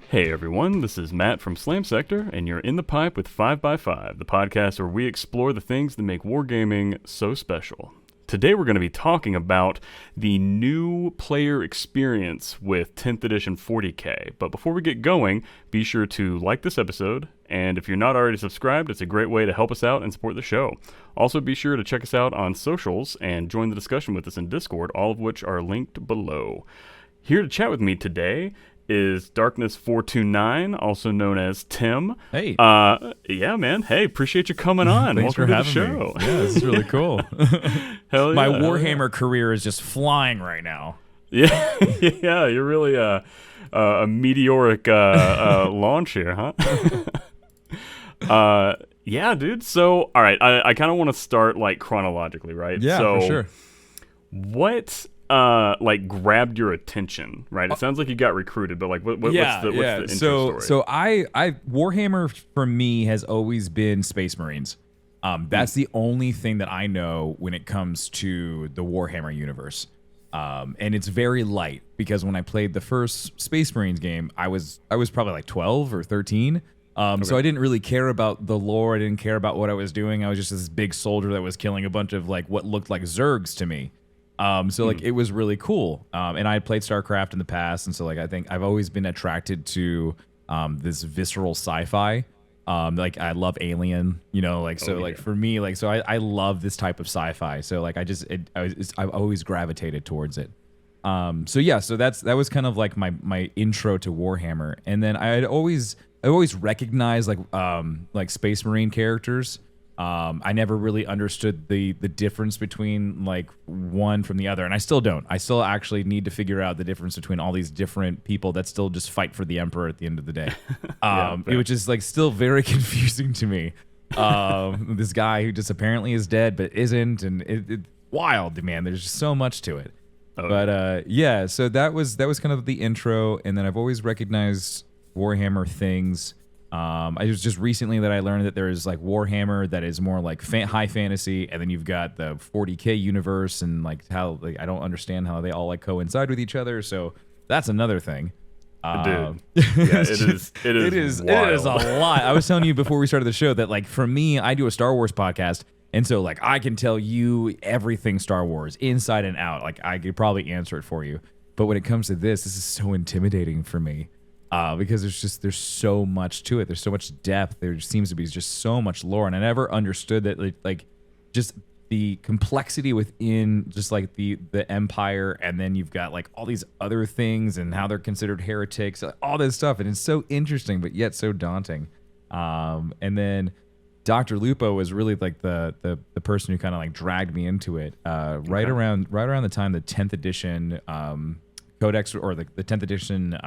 Hey everyone, this is Matt from Slam Sector, and you're in the pipe with 5x5, the podcast where we explore the things that make wargaming so special. Today we're going to be talking about the new player experience with 10th edition 40k. But before we get going, be sure to like this episode, and if you're not already subscribed, it's a great way to help us out and support the show. Also be sure to check us out on socials and join the discussion with us in Discord, all of which are linked below. Here to chat with me today is Darkness429, also known as Tim. Hey. Yeah, man. Hey, appreciate you coming on. Thanks Welcome for to the having show. me. Yeah, this is really cool. Hell yeah. My Warhammer career is just flying right now. Yeah, yeah, you're really a meteoric launch here, huh? Yeah, dude. So, all right, I kind of want to start like chronologically, right? Yeah, so, for sure. What like grabbed your attention, right? It sounds like you got recruited, but like what's the intro story? So I Warhammer for me has always been Space Marines. That's the only thing that I know when it comes to the Warhammer universe. And it's very light because when I played the first Space Marines game, I was probably like 12 or 13. So I didn't really care about the lore. I didn't care about what I was doing. I was just this big soldier that was killing a bunch of like what looked like Zergs to me. So like it was really cool. And I had played StarCraft in the past, and so like I think I've always been attracted to this visceral sci-fi. Like I love Alien, you know, like so like for me, like so I love this type of sci-fi. So like I've always gravitated towards it. So yeah, so that was kind of like my intro to Warhammer. And then I always recognized like Space Marine characters. I never really understood the difference between like one from the other, and I still don't. I still actually need to figure out the difference between all these different people that still just fight for the Emperor at the end of the day, which is like still very confusing to me. This guy who just apparently is dead but isn't, and it wild, man. There's just so much to it. Yeah, so that was kind of the intro, and then I've always recognized Warhammer things. I was just recently that I learned that there is like Warhammer that is more like high fantasy, and then you've got the 40k universe, and like how like I don't understand how they all like coincide with each other. So that's another thing. Dude, yeah, it is a lot. I was telling you before we started the show that like for me, I do a Star Wars podcast, and so like I can tell you everything Star Wars inside and out. Like I could probably answer it for you, but when it comes to this is so intimidating for me. Because there's so much to it. There's so much depth. There seems to be just so much lore, and I never understood that like just the complexity within just like the Empire, and then you've got like all these other things and how they're considered heretics, all this stuff, and it's so interesting but yet so daunting. And then Dr. Lupo was really like the person who kind of like dragged me into it. Right around the time the 10th edition Codex or the 10th edition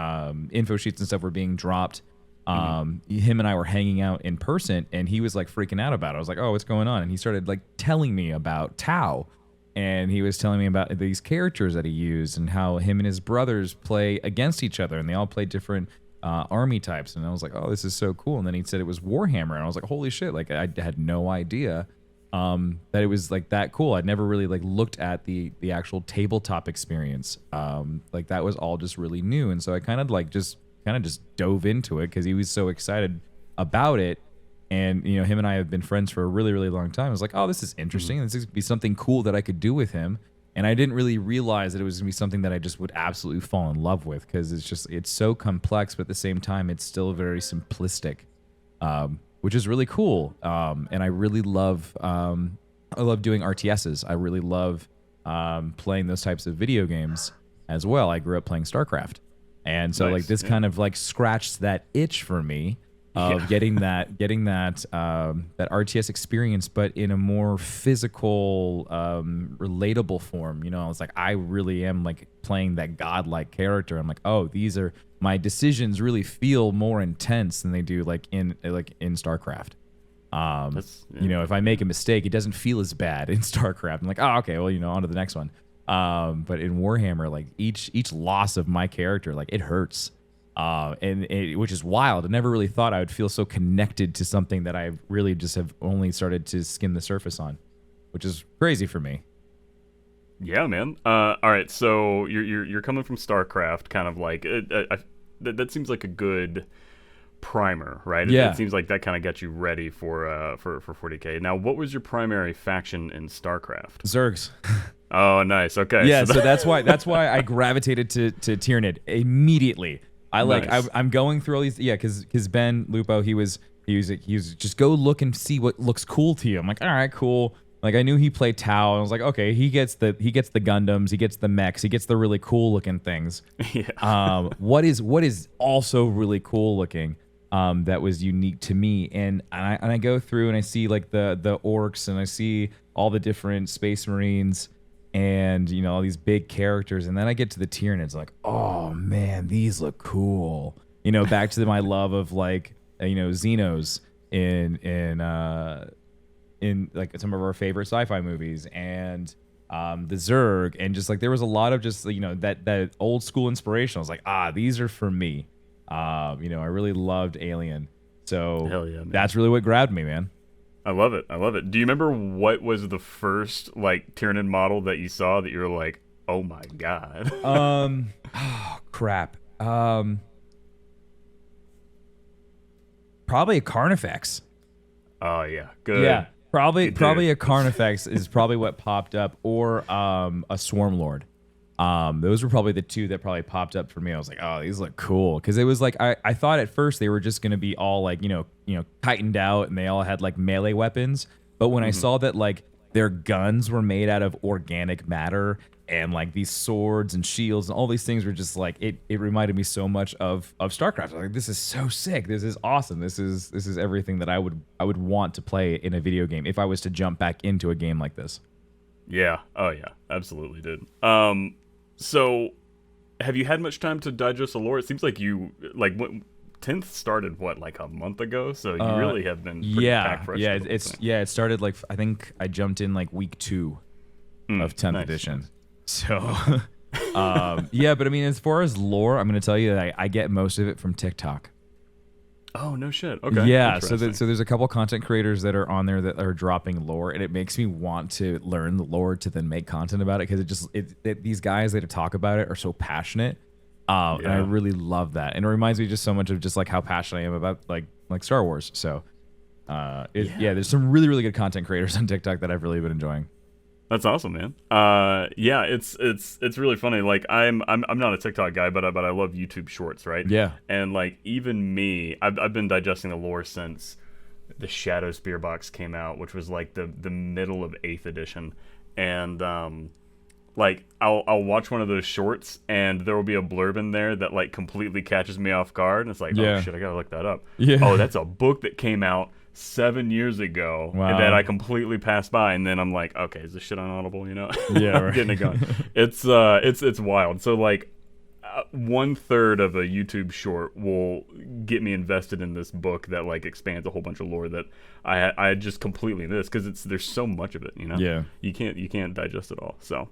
info sheets and stuff were being dropped. Him and I were hanging out in person, and he was like freaking out about it. I was like, oh, what's going on? And he started like telling me about Tau, and he was telling me about these characters that he used and how him and his brothers play against each other, and they all play different army types. And I was like, oh, this is so cool. And then he said it was Warhammer, and I was like, holy shit, like I had no idea that it was like that cool. I'd never really like looked at the actual tabletop experience. Like that was all just really new, and so I kind of just dove into it because he was so excited about it. And you know, him and I have been friends for a really, really long time. I was like, oh, this is interesting. This is gonna be something cool that I could do with him. And I didn't really realize that it was gonna be something that I just would absolutely fall in love with, because it's so complex, but at the same time, it's still very simplistic. Which is really cool. And I really love doing RTSs. I really love playing those types of video games as well. I grew up playing StarCraft. And so like this kind of like scratched that itch for me of getting that RTS experience, but in a more physical, relatable form. You know, it's like I really am like playing that godlike character. I'm like, oh, my decisions really feel more intense than they do like in StarCraft. You know, if I make a mistake, it doesn't feel as bad in StarCraft. I'm like, oh, okay, well, you know, on to the next one. But in Warhammer, like each loss of my character, like it hurts. Which is wild. I never really thought I would feel so connected to something that I really just have only started to skim the surface on, which is crazy for me. Yeah, man. All right, so you're coming from StarCraft, kind of like that seems like a good primer, right? Yeah. It seems like that kind of got you ready for 40k. Now, what was your primary faction in StarCraft? Zergs. Oh, nice. Okay. Yeah, so that's why I gravitated to Tyranid immediately. Nice. I'm going through all these, because Ben Lupo, he was just go look and see what looks cool to you. I'm like, all right, cool. Like, I knew he played Tau, and I was like, okay, he gets the Gundams, he gets the mechs, he gets the really cool looking things. Yeah. What is also really cool looking, that was unique to me, and I go through and I see like the orcs, and I see all the different Space Marines, and all these big characters, and then I get to the Tyranids, like, oh man, these look cool. Back to my love of like Xenos in like some of our favorite sci-fi movies, and the Zerg, and just like there was a lot of just that old school inspiration. I was like, these are for me. I really loved Alien, so Hell yeah, man. That's really what grabbed me, man. I love it. Do you remember what was the first like Tyranid model that you saw that you were like, oh my god? Crap. Probably a Carnifex. Oh yeah, good. Yeah. Probably Good. a Carnifex is probably what popped up, or a Swarmlord. Those were probably the two that probably popped up for me. I was like, oh, these look cool, because it was like I thought at first they were just gonna be all like tightened out, and they all had like melee weapons. But when I saw that like their guns were made out of organic matter, and like these swords and shields and all these things were just like it reminded me so much of StarCraft. I was like, this is so sick. This is awesome. This is everything that I would want to play in a video game if I was to jump back into a game like this. Yeah. Oh yeah, absolutely, dude. So have you had much time to digest the lore? It seems like you 10th started like a month ago, so you really have been pretty packed fresh. It started like, I think I jumped in like week 2 of 10th nice, edition. Nice. So yeah, but I mean, as far as lore, I'm gonna tell you that I get most of it from TikTok. Oh no shit. Okay. Yeah, so there's a couple content creators that are on there that are dropping lore, and it makes me want to learn the lore to then make content about it, because these guys that talk about it are so passionate, and I really love that, and it reminds me just so much of just like how passionate I am about like Star Wars. So there's some really really good content creators on TikTok that I've really been enjoying. That's awesome, man. Yeah, it's really funny. Like I'm not a TikTok guy, but I love YouTube Shorts, right? Yeah. And like even me, I've been digesting the lore since the Shadow Spear box came out, which was like the middle of 8th edition, and like I'll watch one of those shorts, and there will be a blurb in there that like completely catches me off guard, and it's like, oh shit, I gotta look that up. Yeah. Oh, that's a book that came out 7 years ago, wow, and that I completely passed by, and then I'm like, okay, is this shit on Audible? Yeah, right. Getting it going. It's wild. So like 1/3 of a YouTube short will get me invested in this book that like expands a whole bunch of lore that I just completely missed, because there's so much of it. Yeah. You can't digest it all. So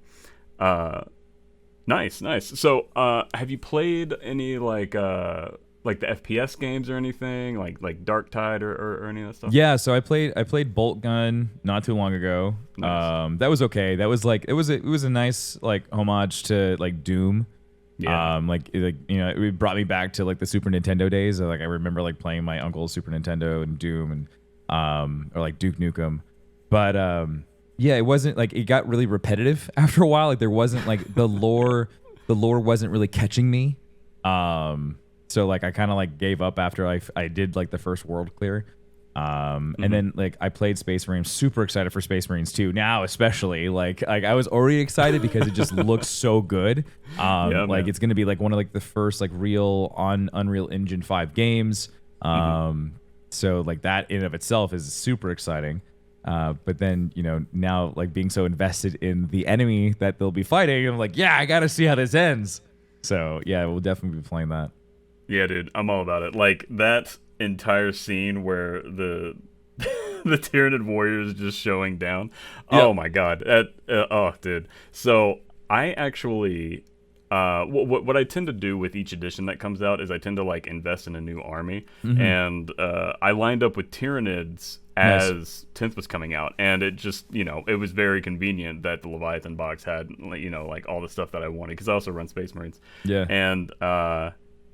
nice. So have you played any like the FPS games or anything like Dark Tide or any of that stuff? Yeah, so I played Bolt Gun not too long ago. Nice. That was okay. That was like it was a nice like homage to like Doom. Yeah. It brought me back to like the Super Nintendo days. Like I remember like playing my uncle's Super Nintendo and Doom and or like Duke Nukem. But yeah, it wasn't like, it got really repetitive after a while. Like there wasn't like the lore wasn't really catching me. So like I kind of like gave up after I did like the first world clear. And then like I played Space Marines, super excited for Space Marines 2. Now especially like I was already excited because it just looks so good. It's going to be like one of like the first like real on Unreal Engine 5 games. So like that in and of itself is super exciting. But then, now like being so invested in the enemy that they'll be fighting, I'm like, yeah, I got to see how this ends. So yeah, we'll definitely be playing that. Yeah, dude, I'm all about it. Like that entire scene where the Tyranid warriors just showing down. Yep. Oh my god. Dude. So I actually what I tend to do with each edition that comes out is I tend to like invest in a new army, and I lined up with Tyranids as 10th was coming out, and it just it was very convenient that the Leviathan box had like all the stuff that I wanted, because I also run Space Marines. Yeah. And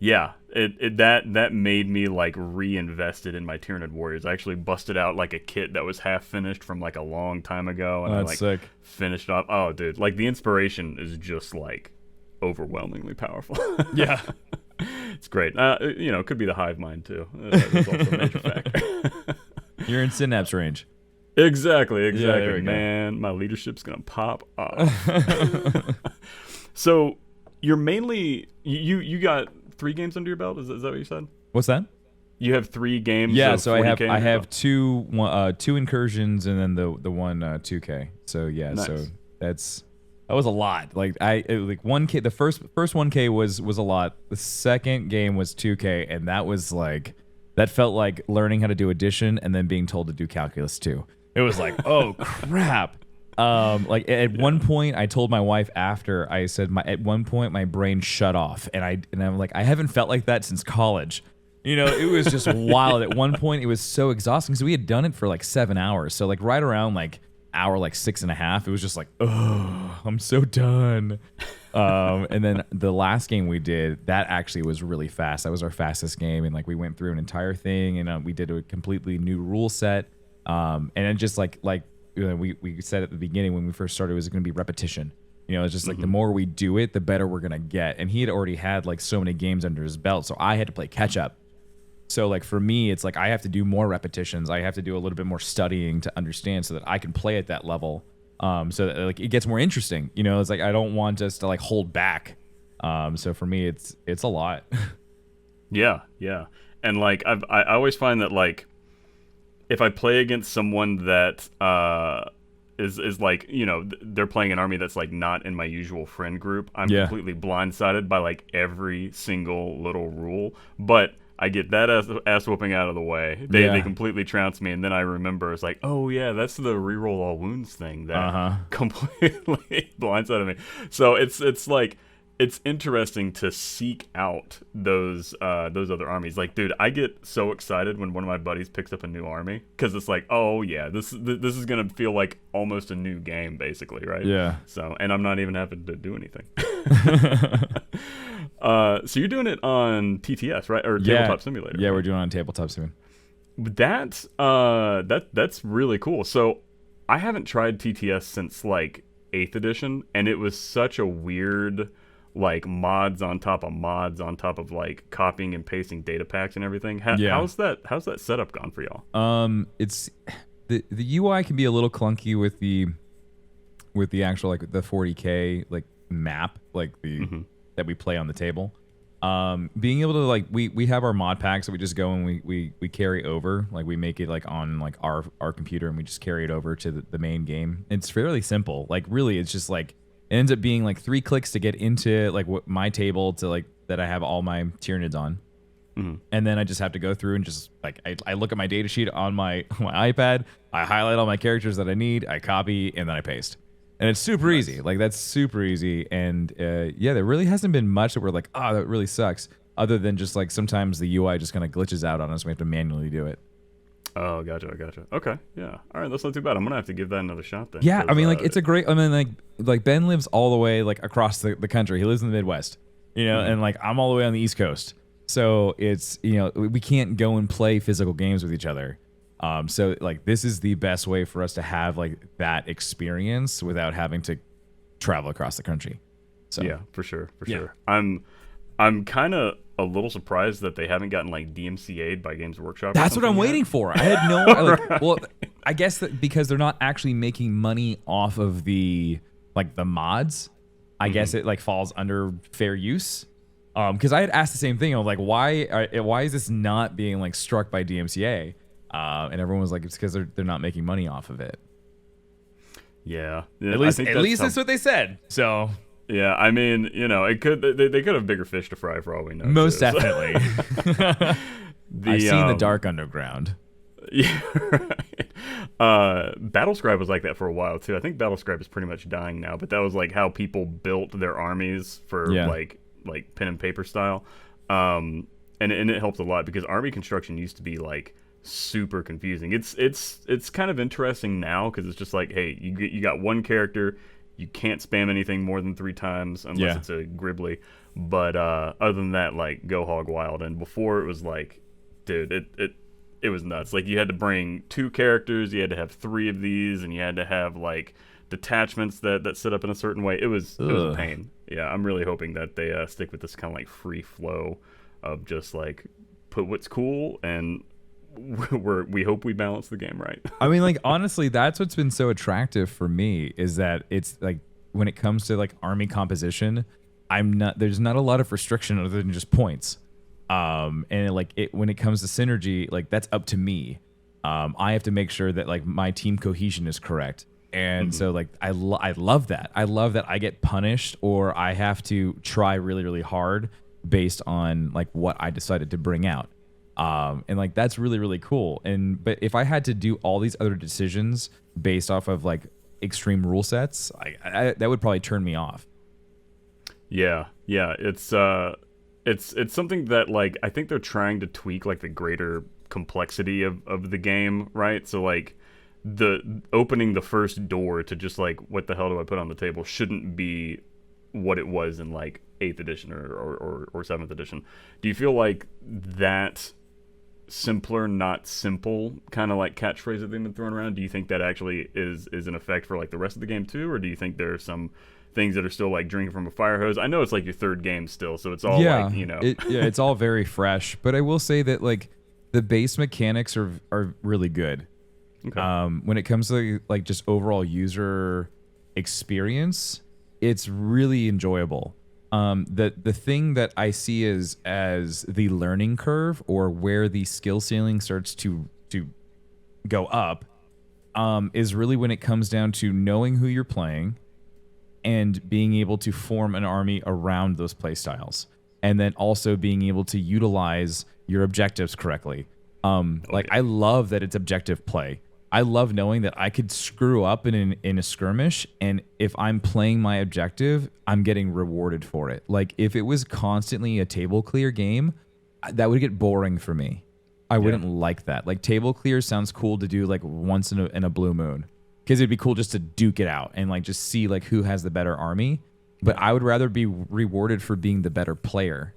Yeah, that made me like reinvested in my Tyranid Warriors. I actually busted out like a kit that was half finished from like a long time ago, and Oh, I that's like sick. finished off. Oh, dude, like the inspiration is just like overwhelmingly powerful. Yeah. It's great. It could be the hive mind too. That's also a major factor. You're in synapse range. Exactly. there we go. Man, my leadership's gonna pop off. So you're mainly you got 3 games under your belt. Is that what you said? What's that? You have 3 games. Yeah, of so I 40K have under I your have belt? two incursions and then the one 2K. So yeah, Nice. so that was a lot. Like like 1K. The first 1K was a lot. The second game was 2K, and that was like that felt like learning how to do addition and then being told to do calculus too. It was like, oh crap. Like at one point, I told my wife after I said at one point my brain shut off, and I'm like, I haven't felt like that since college. It was just wild. At one point, it was so exhausting because we had done it for like 7 hours. So like right around like hour like 6.5, it was just like, oh, I'm so done. And then the last game we did, that actually was really fast. That was our fastest game, and like we went through an entire thing, and we did a completely new rule set. And then just like we said at the beginning when we first started, it was going to be repetition. It's just like the more we do it, the better we're going to get. And he had already had like so many games under his belt, so I had to play catch up. So like for me, it's like I have to do more repetitions. I have to do a little bit more studying to understand so that I can play at that level. So that like it gets more interesting. It's like I don't want us to like hold back. So for me, it's a lot. Yeah. And like I always find that like if I play against someone that is like, they're playing an army that's like not in my usual friend group, I'm completely blindsided by like every single little rule. But I get that ass whooping out of the way. They completely trounce me, and then I remember it's like, oh yeah, that's the reroll all wounds thing that completely blindsided me. So it's like it's interesting to seek out those other armies. Like, dude, I get so excited when one of my buddies picks up a new army because it's like, oh yeah, this is gonna feel like almost a new game, basically, right? Yeah. So, and I'm not even having to do anything. So you're doing it on TTS, right? Or Tabletop Simulator? Yeah, right? we're doing it on Tabletop Sim. That's really cool. So I haven't tried TTS since like 8th edition, and it was such a weird like mods on top of like copying and pasting data packs and everything. How's that setup gone for y'all? It's the UI can be a little clunky with the actual like the 40K like map, like the that we play on the table. Being able to like we have our mod packs that we just go and we carry over, like we make it like on like our computer, and we just carry it over to the main game. It's fairly simple. Like really, it's just like it ends up being like 3 clicks to get into like my table to like that I have all my Tyranids on. And then I just have to go through and just like I look at my data sheet on my iPad, I highlight all my characters that I need, I copy, and then I paste. And it's super easy. Like that's super easy. And there really hasn't been much that we're like, oh, that really sucks. Other than just like sometimes the UI just kind of glitches out on us. We have to manually do it. Oh, gotcha. Okay, yeah. All right, that's not too bad. I'm gonna have to give that another shot then. Yeah, I mean, like it's a great. I mean, like Ben lives all the way like across the country. He lives in the Midwest, and like I'm all the way on the East Coast. So it's we can't go and play physical games with each other. So like this is the best way for us to have like that experience without having to travel across the country. So yeah, for sure. I'm kind of a little surprised that they haven't gotten like DMCA'd by Games Workshop. That's what I'm waiting for. I had no well, I guess that because they're not actually making money off of the mods, I guess it like falls under fair use. Because I had asked the same thing. I was like, why is this not being like struck by DMCA? And everyone was like, it's because they're not making money off of it. Yeah, at least that's what they said. So yeah, I mean, it could they could have bigger fish to fry for all we know. Most too, definitely. I've seen the Dark Underground. Yeah, right. Battlescribe was like that for a while too. I think Battlescribe is pretty much dying now, but that was like how people built their armies for like pen and paper style. And it helped a lot because army construction used to be like super confusing. It's kind of interesting now because it's just like, hey, you got one character, you can't spam anything more than 3 times unless it's a Gribbly. But other than that, like, go hog wild. And before it was like, dude, it was nuts. Like, you had to bring 2 characters, you had to have 3 of these, and you had to have like detachments that set up in a certain way. It was a pain. Yeah, I'm really hoping that they stick with this kind of like free flow of just like put what's cool, and we hope we balance the game right. I mean, like, honestly, that's what's been so attractive for me, is that it's like when it comes to like army composition, there's not a lot of restriction other than just points. And like when it comes to synergy, like that's up to me. I have to make sure that like my team cohesion is correct. And so like I love that. I love that I get punished or I have to try really, really hard based on like what I decided to bring out. And like that's really, really cool. But if I had to do all these other decisions based off of like extreme rule sets, that would probably turn me off. Yeah, it's something that like I think they're trying to tweak like the greater complexity of the game, right? So like the opening the first door to just like what the hell do I put on the table shouldn't be what it was in like 8th edition or 7th edition. Do you feel like that simpler, not simple kind of like catchphrase that they've been throwing around, do you think that actually is an effect for like the rest of the game too, or do you think there are some things that are still like drinking from a fire hose? I know it's like your 3rd game still, so it's all like, you know. It's all very fresh, but I will say that like the base mechanics are really good. Okay. When it comes to like just overall user experience, it's really enjoyable. The thing that I see as the learning curve, or where the skill ceiling starts to go up, is really when it comes down to knowing who you're playing and being able to form an army around those play styles, and then also being able to utilize your objectives correctly. I love that it's objective play. I love knowing that I could screw up in a skirmish, and if I'm playing my objective, I'm getting rewarded for it. Like, if it was constantly a table clear game, that would get boring for me. I wouldn't like that. Like, table clear sounds cool to do like once in a blue moon, because it'd be cool just to duke it out and like just see like who has the better army. But I would rather be rewarded for being the better player.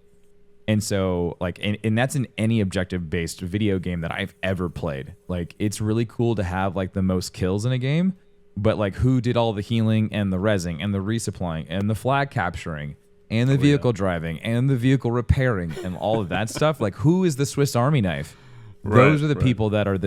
And so, like, and that's in any objective-based video game that I've ever played. Like, it's really cool to have, like, the most kills in a game, but, like, who did all the healing and the rezzing and the resupplying and the flag capturing and the vehicle driving and the vehicle repairing and all of that stuff? Like, who is the Swiss Army knife? Those are the people that are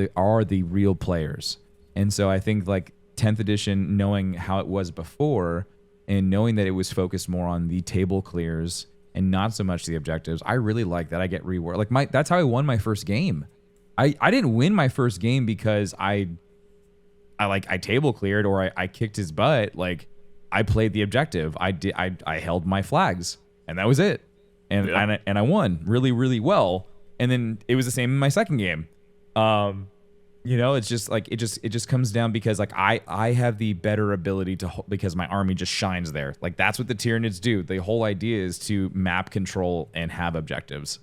the real players. And so I think, like, 10th edition, knowing how it was before and knowing that it was focused more on the table clears and not so much the objectives, I really like that. I get reward. Like that's how I won my first game. I didn't win my first game because I table cleared or I kicked his butt. Like, I played the objective. I held my flags, and that was it. And I won really, really well. And then it was the same in my second game. You know, it's just like it just comes down because like I have the better ability because my army just shines there. Like, that's what the Tyranids do. The whole idea is to map, control, and have objectives.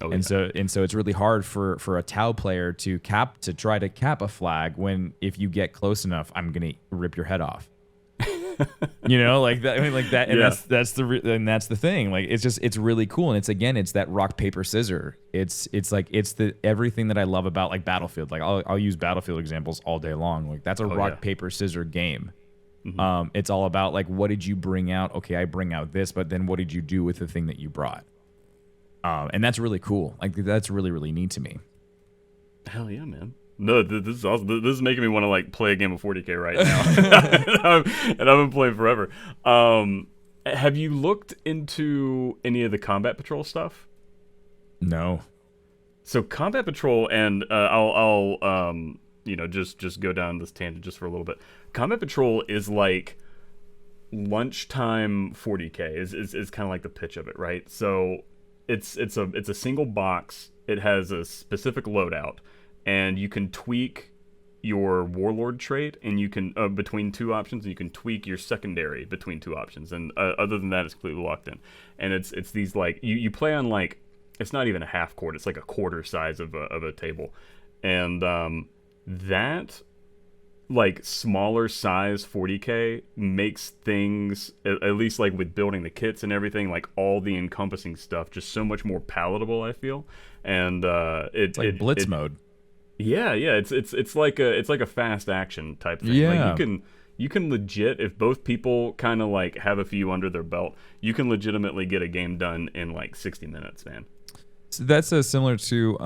And so it's really hard for a Tau player to try to cap a flag when, if you get close enough, I'm gonna rip your head off. You know, like that. I mean, like that, and that's the thing. Like, it's really cool, and it's that rock paper scissor. It's the everything that I love about like Battlefield. Like, I'll use Battlefield examples all day long. Like, that's a rock paper scissor game. Mm-hmm. It's all about like, what did you bring out? Okay, I bring out this, but then what did you do with the thing that you brought? And that's really cool. Like, that's really, really neat to me. Hell yeah, man. No, this is awesome. This is making me want to like play a game of 40k right now, and I've been playing forever. Have you looked into any of the Combat Patrol stuff? No. So Combat Patrol, and I'll just go down this tangent just for a little bit. Combat Patrol is like lunchtime 40k is kind of like the pitch of it, right? So it's a single box. It has a specific loadout. And you can tweak your warlord trait, and you can between 2 options, and you can tweak your secondary between 2 options. And other than that, it's completely locked in. And it's these like you play on like, it's not even a half court; it's like a quarter size of a table. And that like smaller size 40k makes things, at least like with building the kits and everything, like all the encompassing stuff, just so much more palatable, I feel. And it's like blitz mode. Yeah, it's like a fast action type thing. Yeah. Like you can legit, if both people kind of like have a few under their belt, you can legitimately get a game done in like 60 minutes, man. So that's similar to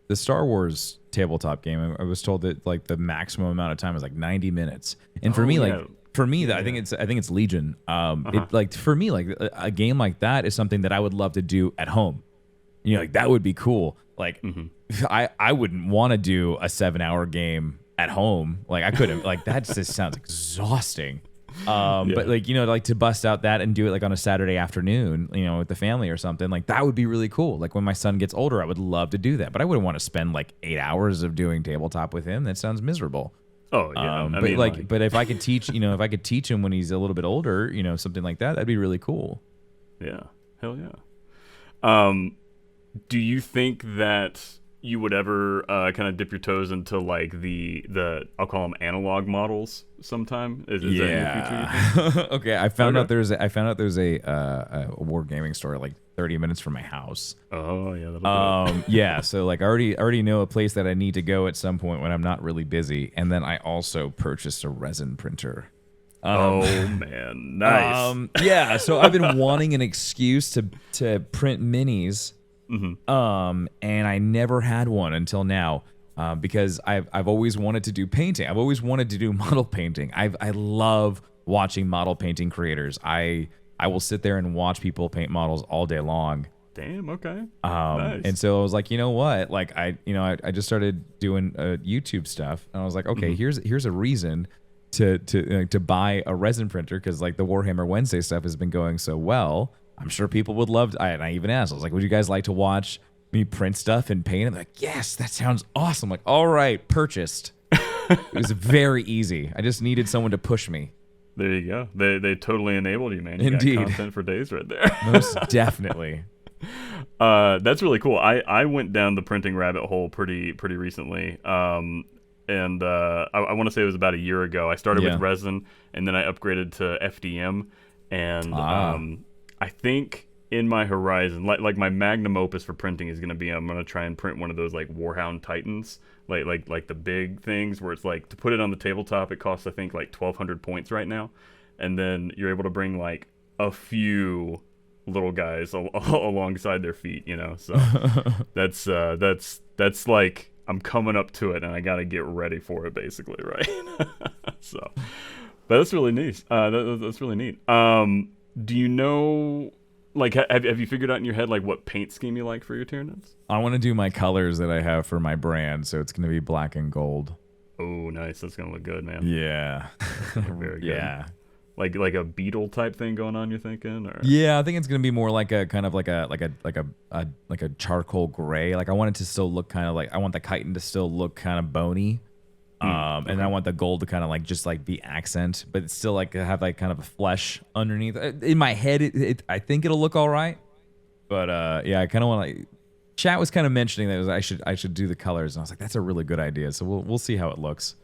the Star Wars tabletop game. I was told that like the maximum amount of time is like 90 minutes. And for me, yeah. I think it's Legion. It, like for me, like a game like that is something that I would love to do at home. You know, like that would be cool. Like I wouldn't want to do a 7-hour game at home. Like I couldn't. Like that just sounds exhausting. But like, you know, like to bust out that and do it like on a Saturday afternoon, you know, with the family or something, like that would be really cool. Like when my son gets older, I would love to do that, but I wouldn't want to spend like 8 hours of doing tabletop with him. That sounds miserable. Oh yeah. I but mean, like, but if I could teach, you know, if I could teach him when he's a little bit older, you know, something like that, that'd be really cool. Yeah. Hell yeah. Do you think that you would ever kind of dip your toes into like the I'll call them analog models sometime? Is that in the future? Okay, I found out there's a wargaming store like 30 minutes from my house. Oh yeah, that'll do it. Yeah, so like I already know a place that I need to go at some point when I'm not really busy, and then I also purchased a resin printer. Oh man, nice. Yeah, so I've been wanting an excuse to print minis. And I never had one until now, because I've always wanted to do painting. I've always wanted to do model painting. I love watching model painting creators. I will sit there and watch people paint models all day long. Damn. Okay. Nice. And so I was like, you know what? Like I just started doing YouTube stuff, and I was like, okay, here's a reason to buy a resin printer, because like the Warhammer Wednesday stuff has been going so well. I'm sure people would love to, and I even asked, I was like, would you guys like to watch me print stuff and paint it? They're like, yes, that sounds awesome. I'm like, all right, purchased. It was very easy. I just needed someone to push me. There you go. They totally enabled you, man. You Indeed. got content for days right there. Most definitely. That's really cool. I went down the printing rabbit hole pretty recently. And I want to say it was about a year ago. I started with resin, and then I upgraded to FDM, and I think in my horizon, like my magnum opus for printing is gonna be, I'm gonna try and print one of those like Warhound Titans, like the big things where it's like to put it on the tabletop, it costs I think like 1,200 points right now, and then you're able to bring like a few little guys alongside their feet, you know. So that's like I'm coming up to it, and I gotta get ready for it, basically, right? So, but that's really neat. That's really neat. Do you know, like, have you figured out in your head, like, what paint scheme you like for your Tyranids? I want to do my colors that I have for my brand, so it's going to be black and gold. Oh, nice. That's going to look good, man. Yeah. Very good. Yeah. Like a beetle type thing going on, you're thinking? Or? Yeah, I think it's going to be more like a kind of like a charcoal gray. Like, I want it to still look kind of like, I want the chitin to still look kind of bony. And I want the gold to kind of like just like be accent, but it's still like have like kind of a flesh underneath. In my head, I think it'll look all right, but yeah, I kind of want to. Chat was kind of mentioning that I should do the colors, and I was like, that's a really good idea. So we'll see how it looks.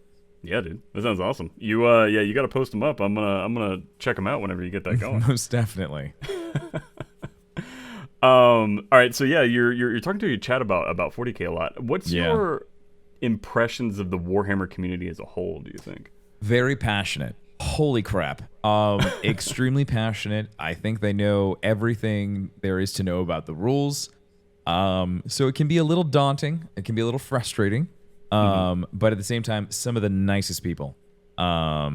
Yeah, dude, that sounds awesome. You you got to post them up. I'm gonna check them out whenever you get that going. Most definitely. All right, so yeah, you're talking to your chat about 40k a lot. What's your impressions of the Warhammer community as a whole, do you think? Very passionate. Holy crap. Extremely passionate. I think they know everything there is to know about the rules. So it can be a little daunting. It can be a little frustrating. But at the same time, some of the nicest people. A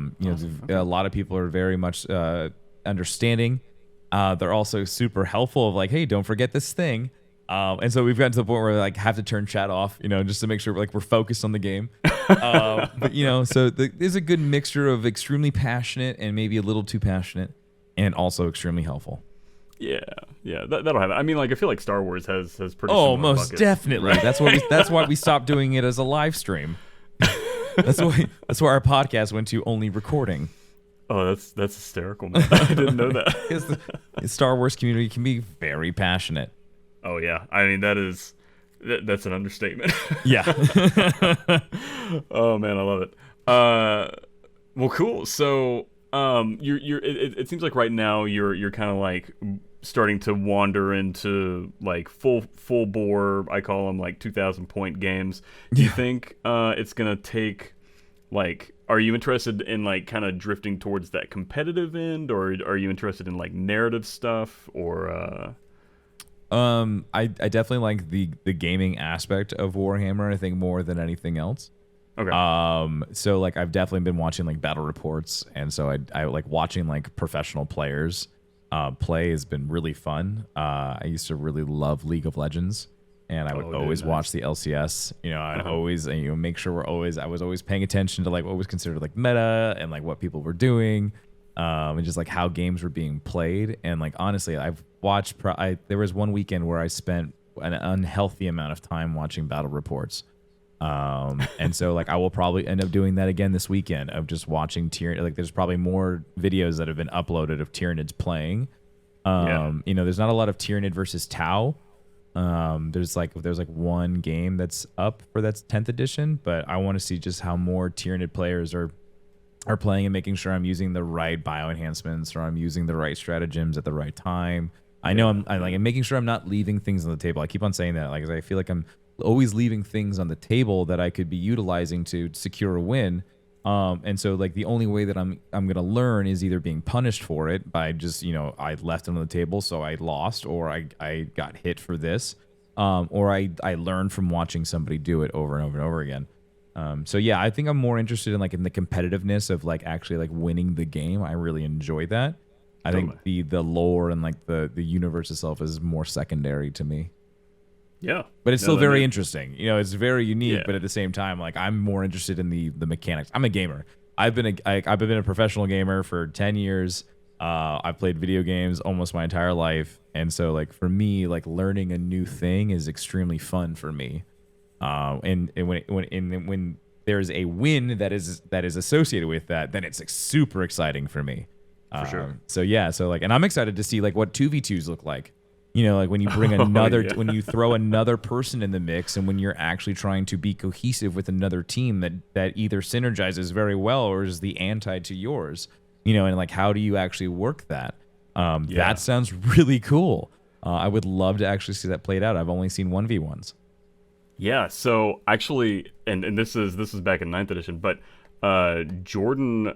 lot of people are very much understanding. They're also super helpful of like, hey, don't forget this thing. And so we've gotten to the point where we like have to turn chat off, you know, just to make sure we're focused on the game. But you know, so there's a good mixture of extremely passionate and maybe a little too passionate, and also extremely helpful. Yeah, that'll happen. I mean, like I feel like Star Wars has pretty. Oh, most buckets, definitely. Right? That's why we stopped doing it as a live stream. That's why our podcast went to only recording. Oh, that's hysterical, man. I didn't know that. Because the Star Wars community can be very passionate. Oh yeah, I mean that's an understatement. Yeah. Oh man, I love it. Well, cool. So, it seems like right now you're kind of like starting to wander into like full bore. I call them like 2,000 point games. Do you think it's gonna take like? Are you interested in like kind of drifting towards that competitive end, or are you interested in like narrative stuff, or? I definitely like the gaming aspect of Warhammer, I think, more than anything else. Okay. So like I've definitely been watching like battle reports, and so I like watching like professional players play has been really fun. I used to really love League of Legends, and I would always watch the LCS. You know, I'd always make sure I was always paying attention to like what was considered like meta and like what people were doing, and just like how games were being played. And like honestly, I've watched. There was one weekend where I spent an unhealthy amount of time watching battle reports. And so like I will probably end up doing that again this weekend of just watching Tyranid. Like there's probably more videos that have been uploaded of Tyranids playing. You know, there's not a lot of Tyranid versus Tau. There's like one game that's up for that's 10th edition, but I want to see just how more Tyranid players are playing and making sure I'm using the right bio enhancements or I'm using the right stratagems at the right time. I know I'm making sure I'm not leaving things on the table. I keep on saying that, like, 'cause I feel like I'm always leaving things on the table that I could be utilizing to secure a win. And so like the only way that I'm gonna learn is either being punished for it by just, you know, I left it on the table so I lost, or I got hit for this, or I learned from watching somebody do it over and over and over again. So yeah, I think I'm more interested in like in the competitiveness of like actually like winning the game. I really enjoy that. I think the lore and like the universe itself is more secondary to me. Yeah, but it's still very interesting. You know, it's very unique. But at the same time, like I'm more interested in the mechanics. I'm a gamer. I've been a professional gamer for 10 years. I've played video games almost my entire life, and so like for me, like learning a new thing is extremely fun for me. And when there's a win that is associated with that, then it's like super exciting for me. For sure. So yeah, so like, and I'm excited to see like what 2v2s look like. You know, like when you bring another, when you throw another person in the mix, and when you're actually trying to be cohesive with another team that either synergizes very well or is the anti to yours. You know, and like how do you actually work that? That sounds really cool. I would love to actually see that played out. I've only seen 1v1s. Yeah, so actually, and this is back in 9th edition, but Jordan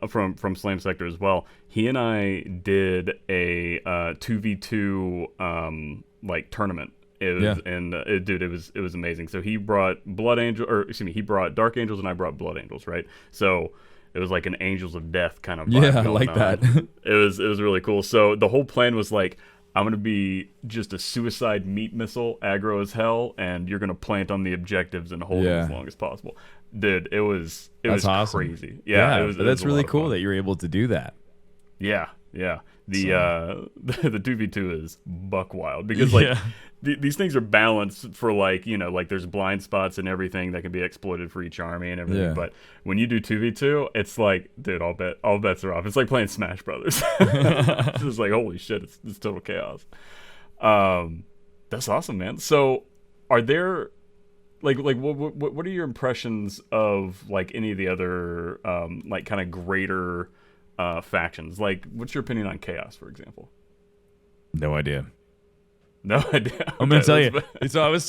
from Slam Sector as well, he and I did a 2v2 like tournament. It was dude, it was amazing. So he brought he brought Dark Angels and I brought Blood Angels, right? So it was like an Angels of Death kind of vibe. Yeah, I like that. It was really cool. So the whole plan was like, I'm going to be just a suicide meat missile, aggro as hell, and you're going to plant on the objectives and hold them as long as possible. Dude, it was awesome. Crazy. Yeah, that's really cool that you're able to do that. Yeah. The 2v2 is buck wild because like these things are balanced for like, you know, like there's blind spots and everything that can be exploited for each army and everything. But when you do 2v2, it's like, dude, all bets are off. It's like playing Smash Brothers. It's just like, holy shit, it's total chaos. That's awesome, man. So are there like what are your impressions of like any of the other like kind of greater factions? Like, what's your opinion on Chaos, for example? No idea. No idea. I'm gonna tell you. So I was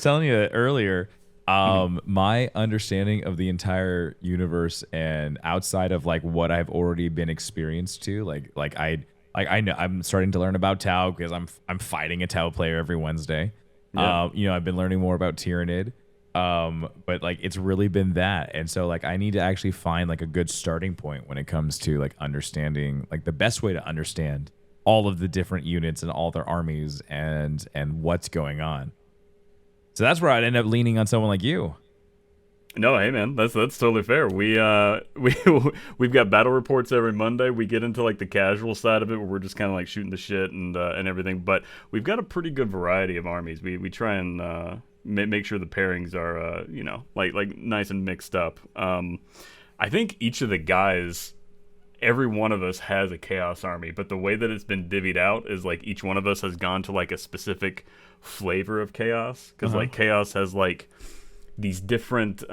telling you earlier. My understanding of the entire universe and outside of like what I've already been experienced to, I know I'm starting to learn about Tau because I'm fighting a Tau player every Wednesday. Yeah. You know, I've been learning more about Tyranid. But like it's really been that, and so like I need to actually find like a good starting point when it comes to like understanding like the best way to understand all of the different units and all their armies and what's going on. So that's where I'd end up leaning on someone like you. No, hey man, that's totally fair. We've got battle reports every Monday. We get into like the casual side of it where we're just kind of like shooting the shit and everything. But we've got a pretty good variety of armies. We try and make sure the pairings are you know, like nice and mixed up. I think each of the guys, every one of us has a Chaos army, but the way that it's been divvied out is like each one of us has gone to like a specific flavor of Chaos, because like Chaos has like these different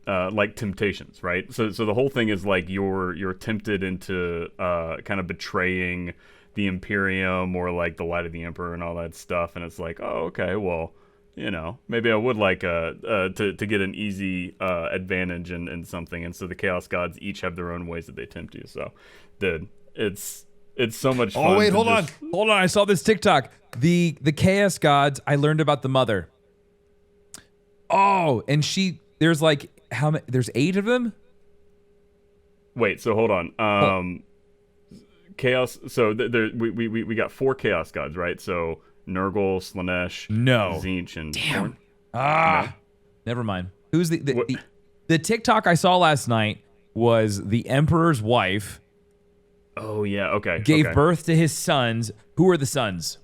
like temptations, right? So the whole thing is like you're tempted into kind of betraying the Imperium or like the Light of the Emperor and all that stuff, and it's like, oh, okay, well, maybe I would like to get an easy advantage in something, and so the Chaos Gods each have their own ways that they tempt you. So, dude, it's so much fun. Oh wait, hold on. I saw this TikTok. The Chaos Gods. I learned about the mother. Oh, and there's like how many? There's 8 of them. Wait, so hold on. Chaos. So we got 4 Chaos Gods, right? So Nurgle, Slaanesh, Tzeentch, and Damn. No? Never mind. Who's the TikTok I saw last night was the Emperor's wife. Oh yeah, okay. Gave birth to his sons. Who are the sons?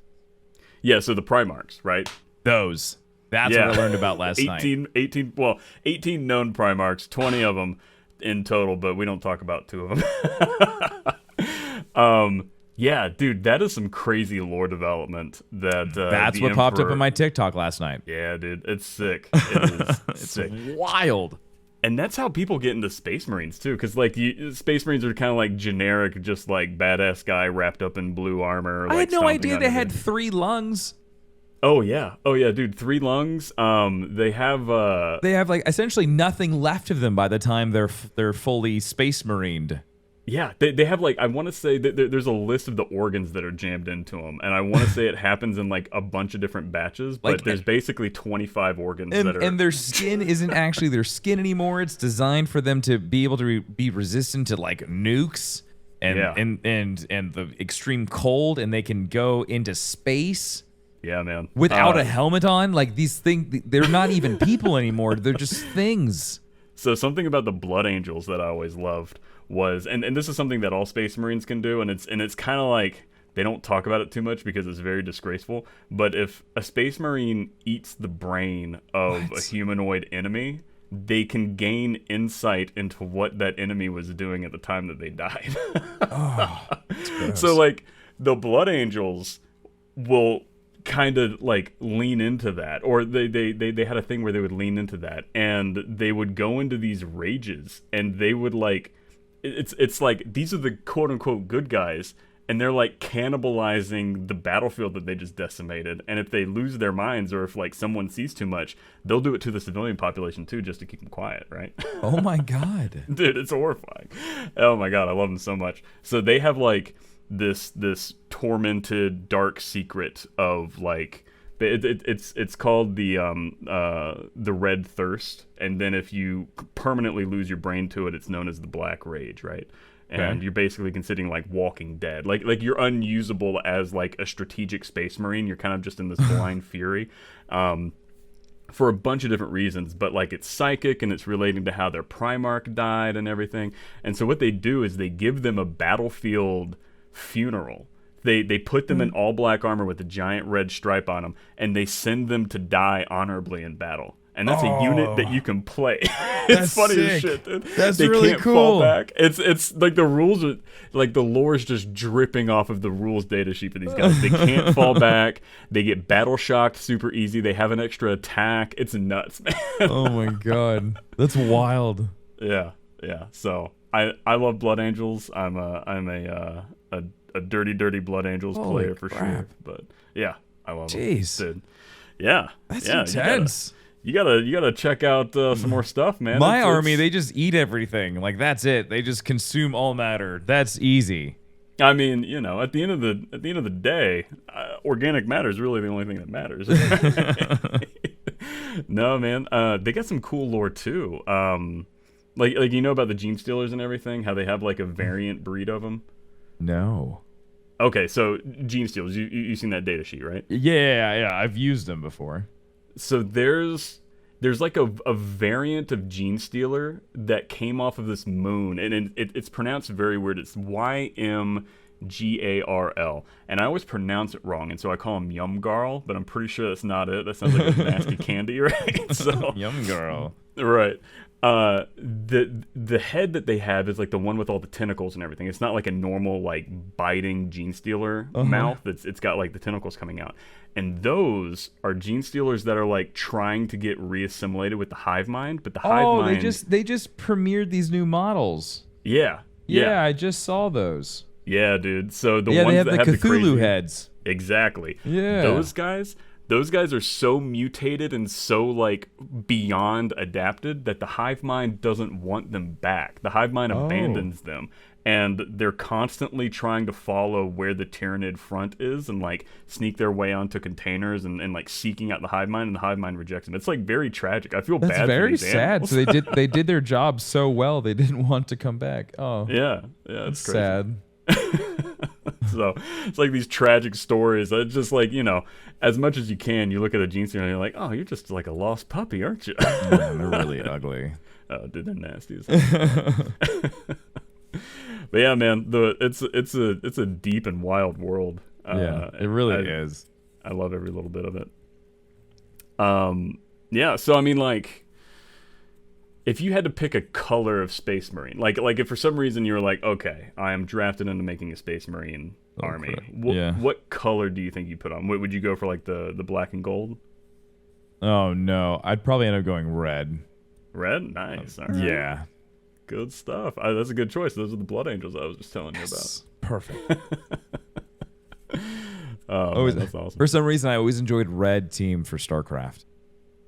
Yeah, so the Primarchs, right? Those. That's what I learned about last night. 18 known Primarchs, 20 of them in total, but we don't talk about 2 of them. Yeah, dude, that is some crazy lore development. That's what popped up in my TikTok last night. Yeah, dude, it's sick. It is it's sick. Wild. And that's how people get into Space Marines too, because like Space Marines are kind of like generic, just like badass guy wrapped up in blue armor. I had no idea they had 3 lungs. Oh yeah, dude, 3 lungs. They have like essentially nothing left of them by the time they're fully Space Marined. Yeah, they have like, I want to say that there's a list of the organs that are jammed into them, and I want to say it happens in like a bunch of different batches, but like, there's basically 25 organs that are... And their skin isn't actually their skin anymore. It's designed for them to be able to be resistant to like nukes and the extreme cold, and they can go into space. Yeah, man. Without a helmet on. Like these things, they're not even people anymore. They're just things. So something about the Blood Angels that I always loved was, and this is something that all Space Marines can do, and it's kind of like they don't talk about it too much because it's very disgraceful, but if a Space Marine eats the brain of a humanoid enemy, they can gain insight into what that enemy was doing at the time that they died. So like the Blood Angels will kind of like lean into that, or they had a thing where they would lean into that, and they would go into these rages, and they would like it's like these are the quote unquote good guys, and they're like cannibalizing the battlefield that they just decimated, and if they lose their minds, or if like someone sees too much, they'll do it to the civilian population too, just to keep them quiet, right? Oh my god. Dude, it's horrifying. Oh my god, I love them so much. So they have like this tormented dark secret of like it's called the Red Thirst, and then if you permanently lose your brain to it, it's known as the Black Rage, right? And you're basically considering like Walking Dead, like you're unusable as like a strategic Space Marine. You're kind of just in this blind fury, for a bunch of different reasons. But like it's psychic, and it's relating to how their Primarch died and everything. And so what they do is they give them a battlefield funeral. They put them in all black armor with a giant red stripe on them, and they send them to die honorably in battle. And that's a unit that you can play. It's funny sick. as shit, dude. That's they really can't cool. fall back. It's like the rules are like the lore is just dripping off of the rules data sheet for these guys. They can't fall back. They get battle shocked super easy. They have an extra attack. It's nuts, man. Oh my god, that's wild. Yeah. So I love Blood Angels. I'm a dirty Blood Angels player for sure. But yeah, I love them. Jeez, dude. Yeah, that's intense. You gotta check out some more stuff, man. My army, they just eat everything. Like that's it. They just consume all matter. That's easy. I mean, at the end of the day, organic matter is really the only thing that matters. No, man. They got some cool lore too. Like about the Gene Stealers and everything. How they have like a variant breed of them. No. Okay, so Gene Stealers. You seen that data sheet, right? Yeah. I've used them before. So there's like a variant of Gene Stealer that came off of this moon, and it's pronounced very weird. It's Ymgarl, and I always pronounce it wrong, and so I call him Yumgarl, but I'm pretty sure that's not it. That sounds like a nasty candy, right? So Yumgarl. Right. The head that they have is like the one with all the tentacles and everything. It's not like a normal like biting gene stealer mouth. It's got like the tentacles coming out. And those are gene stealers that are like trying to get reassimilated with the hive mind, but the hive mind they just premiered these new models. Yeah. Yeah, I just saw those. Yeah, dude. So the Yeah, ones they have that the have Cthulhu the crazy heads. Exactly. Yeah. Those guys are so mutated and so like beyond adapted that the hive mind doesn't want them back. The hive mind abandons them, and they're constantly trying to follow where the Tyranid front is and like sneak their way onto containers and like seeking out the hive mind, and the hive mind rejects them. It's like very tragic. I feel That's bad. very for these sad. animals. So they did their job so well they didn't want to come back. Oh, yeah, it's crazy. sad. So it's like these tragic stories. It's just like, as much as you can, you look at a gene stealer and you're like, oh, you're just like a lost puppy, aren't you? Man, they're really ugly. Oh, dude, they're nasty as hell. But yeah, man, it's a deep and wild world. Yeah, it really is. I love every little bit of it. Yeah. So I mean, like, if you had to pick a color of Space Marine, like if for some reason you were like, okay, I am drafted into making a Space Marine army. What color do you think you put on? Would you go for like the black and gold? Oh no, I'd probably end up going red. Red, nice. All right. Yeah, good stuff. That's a good choice. Those are the Blood Angels I was just telling you about. Perfect. Man, that's awesome. For some reason, I always enjoyed red team for StarCraft.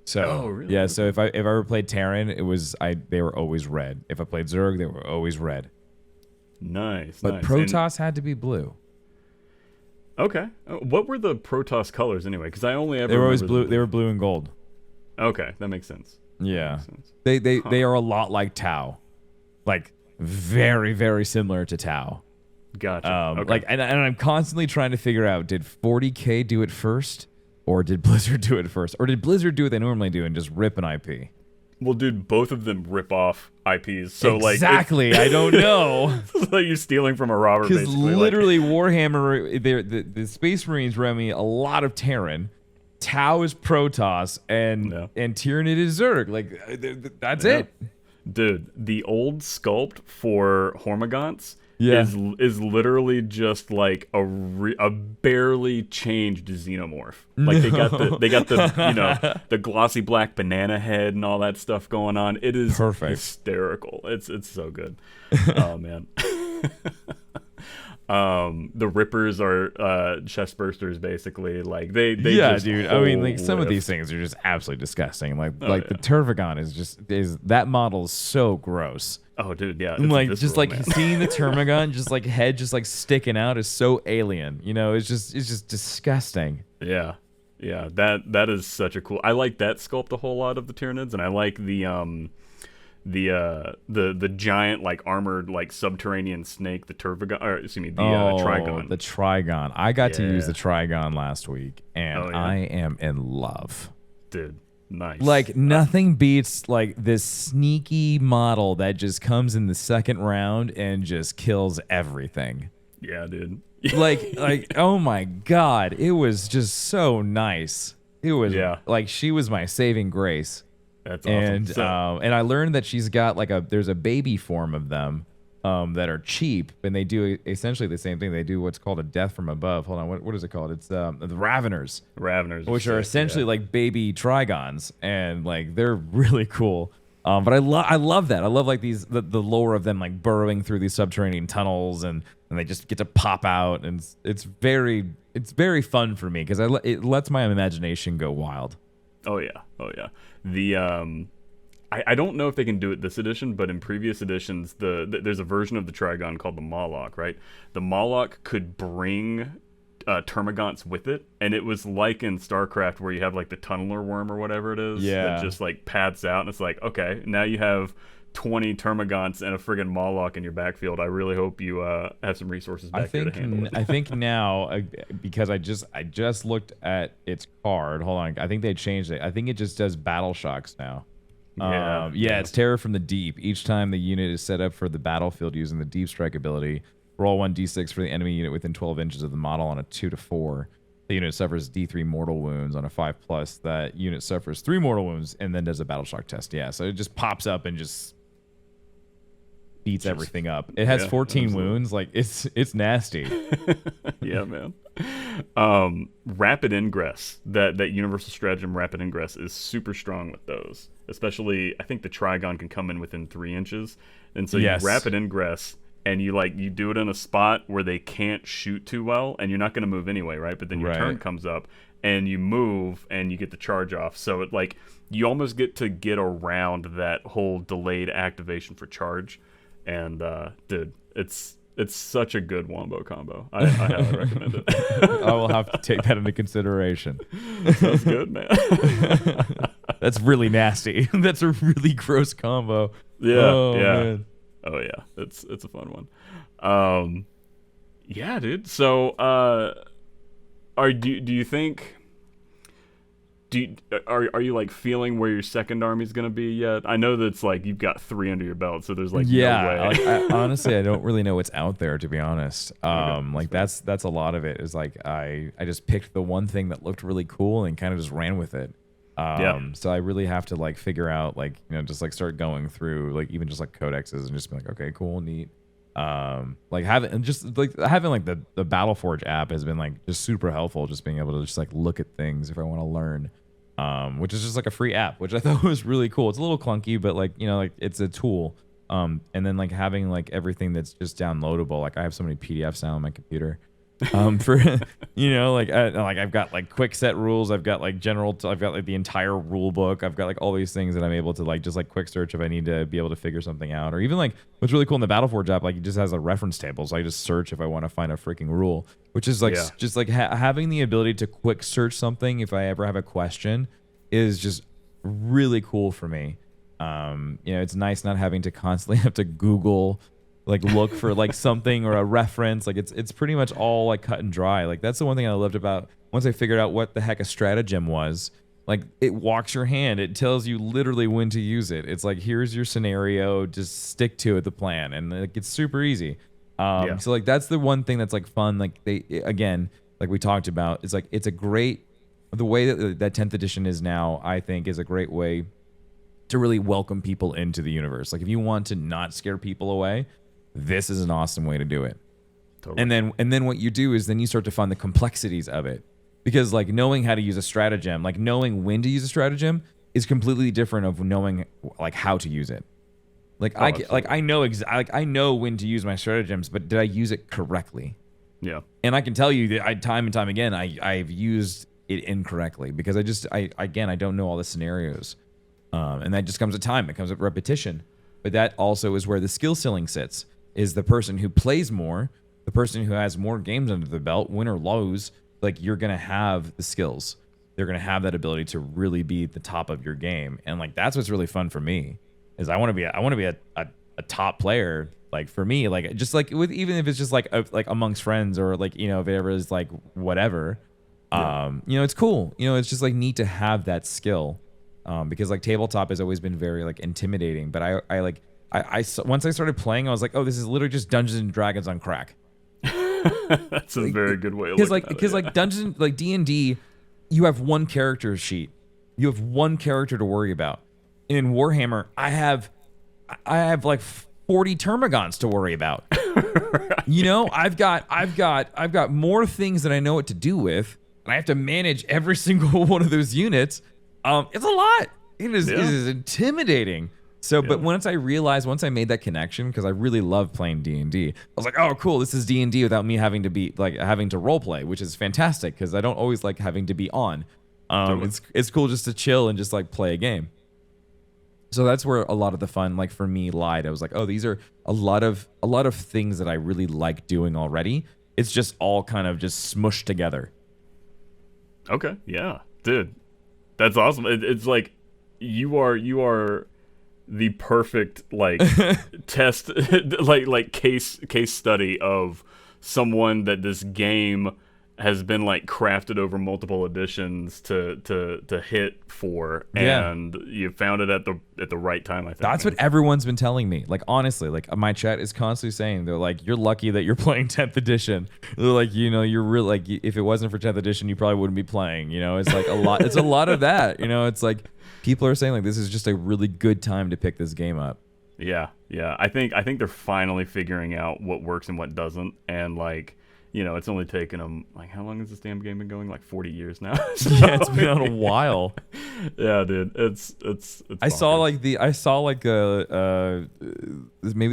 So really? Yeah, so if I ever played Terran, they were always red. If I played Zerg, they were always red. Nice. But nice. Protoss had to be blue. Okay. What were the Protoss colors anyway? Because I only ever they were always blue. They were blue and gold. Okay, that makes sense. Yeah, they are a lot like Tau, like very very similar to Tau. Gotcha. Okay. Like and I'm constantly trying to figure out, did 40k do it first? Or did Blizzard do it first? Or did Blizzard do what they normally do and just rip an IP? Well, dude, both of them rip off IPs. So exactly, I don't know. It's like you're stealing from a robber, Because basically. literally, Warhammer, the Space Marines run me a lot of Terran. Tau is Protoss, and Tyranid is Zerg. Like, that's it. Dude, the old sculpt for Hormagaunts is literally just like a barely changed xenomorph. Like they got the the glossy black banana head and all that stuff going on. It is perfect, hysterical. It's so good. Oh man. The Rippers are chest bursters, basically. Like they just dude. I mean, like some of these things are just absolutely disgusting. Like the Tervagon is that model is so gross. Oh, dude, yeah. Like just like seeing the Termagon, just like head just like sticking out is so alien. It's just disgusting. Yeah, that is such a cool. I like that sculpt a whole lot of the Tyranids, and I like the giant like armored like subterranean snake, the Tervagon, or excuse me, the Trigon. The Trigon. I got to use the Trigon last week, and I am in love, dude. Nice. Like nothing beats like this sneaky model that just comes in the second round and just kills everything. Yeah, dude. like oh my god, it was just so nice. It was like she was my saving grace. That's awesome. And I learned that she's got like there's a baby form of them that are cheap, and they do essentially the same thing. They do what's called a death from above. Hold on, what is it called? It's the Raveners. Raveners, which are essentially like baby Trigons, and like they're really cool. But I love that. I love like the lore of them like burrowing through these subterranean tunnels, and they just get to pop out, and it's very fun for me because it lets my imagination go wild. Oh yeah. The I don't know if they can do it this edition, but in previous editions, there's a version of the Trigon called the Moloch, right? The Moloch could bring Termagants with it, and it was like in StarCraft where you have like the Tunneler Worm or whatever it is that just like pads out, and it's like, okay, now you have 20 Termagants and a friggin' Moloch in your backfield. I really hope you have some resources back there to handle it. I think now, because I just looked at its card. Hold on, I think they changed it. I think it just does battle shocks now. It's Terror from the Deep. Each time the unit is set up for the battlefield using the Deep Strike ability, roll 1d6 for the enemy unit within 12 inches of the model on a 2 to 4. the unit suffers D3 mortal wounds. On a 5+, that unit suffers 3 mortal wounds and then does a battle shock test. Yeah, so it just pops up and just beats everything up. It has 14 absolutely. wounds. Like, it's nasty. Yeah, man. Rapid ingress. That universal stratagem rapid ingress is super strong with those. Especially, I think the Trigon can come in within 3 inches. And so Yes. you rapid ingress, and you do it in a spot where they can't shoot too well, and you're not going to move anyway, right? But then your turn comes up, and you move, and you get the charge off. So it you almost get to get around that whole delayed activation for charge. And dude, it's such a good wombo combo. I highly recommend it. I will have to take that into consideration. Sounds good, man. That's really nasty. That's a really gross combo. Yeah, oh, yeah. Man. Oh yeah, it's a fun one. Yeah, dude. So, do you think? Are you like feeling where your second army's gonna be yet? I know that's like you've got 3 under your belt, so there's no way. Honestly, I don't really know what's out there, to be honest. Okay, that's a lot of it. Is like I just picked the one thing that looked really cool and kind of just ran with it. So I really have to like figure out just like start going through like even just like codexes and just be like, okay, cool, neat. Like having the Battleforge app has been like just super helpful, just being able to just like look at things if I want to learn. Which is just like a free app, which I thought was really cool. It's a little clunky, but like it's a tool. And then like having like everything that's just downloadable. Like I have so many PDFs now on my computer. For I've got like quick set rules, I've got like I've got like the entire rule book, I've got like all these things that I'm able to like just like quick search if I need to be able to figure something out. Or even like what's really cool in the Battleforge app, like it just has a reference table, so I just search if I want to find a freaking rule, which is like just like having the ability to quick search something if I ever have a question is just really cool for me. It's nice not having to constantly have to Google like look for like something or a reference. Like it's pretty much all like cut and dry. Like that's the one thing I loved about once I figured out what the heck a stratagem was. Like it walks your hand. It tells you literally when to use it. It's like, here's your scenario, just stick to it, the plan, and like it's super easy. So like that's the one thing that's like fun. Like they again, like we talked about, it's like it's a great the way that 10th edition is now, I think, is a great way to really welcome people into the universe. Like if you want to not scare people away, this is an awesome way to do it. Totally. And then what you do is then you start to find the complexities of it, because like knowing how to use a stratagem, like knowing when to use a stratagem, is completely different of knowing like how to use it. Like I know when to use my stratagems, but did I use it correctly? Yeah. And I can tell you that time and time again I've used it incorrectly because I don't know all the scenarios, and that just comes with time. It comes with repetition. But that also is where the skill ceiling sits. Is the person who plays more, the person who has more games under the belt, win or lose, like you're gonna have the skills. They're gonna have that ability to really be at the top of your game, and like that's what's really fun for me. Is I want to be a top player. Like for me, like just like with even if it's just like amongst friends or like if it ever is like whatever, it's cool. It's just like neat to have that skill, because like tabletop has always been very like intimidating. But I once I started playing, I was like, oh, this is literally just Dungeons and Dragons on crack. That's a very good way of looking at it. Because like Dungeons, like D&D, you have one character sheet. You have one character to worry about. In Warhammer, I have like 40 termagants to worry about. I've got more things that I know what to do with, and I have to manage every single one of those units. It's a lot. It is intimidating. So, but once I made that connection, because I really love playing D&D, I was like, oh, cool, this is D&D without me having to role play, which is fantastic because I don't always like having to be on. It's cool just to chill and just like play a game. So that's where a lot of the fun, like for me, lied. I was like, oh, these are a lot of things that I really like doing already. It's just all kind of just smushed together. Okay, yeah, dude, that's awesome. It's like you are the perfect like test like case study of someone that this game has been like crafted over multiple editions to hit for, Yeah. and you found it at the right time. I think That's man. what everyone's been telling me. Like, honestly, like my chat is constantly saying, they're like, you're lucky that you're playing 10th edition. They're like, you're real, like, if it wasn't for 10th edition, you probably wouldn't be playing. It's like a lot. It's a lot of that. It's like people are saying like this is just a really good time to pick this game up. Yeah. I think they're finally figuring out what works and what doesn't, and like. It's only taken them, like, how long has this damn game been going? Like 40 years now. So, Yeah, it's been out a while. Yeah, dude, it's. I saw like maybe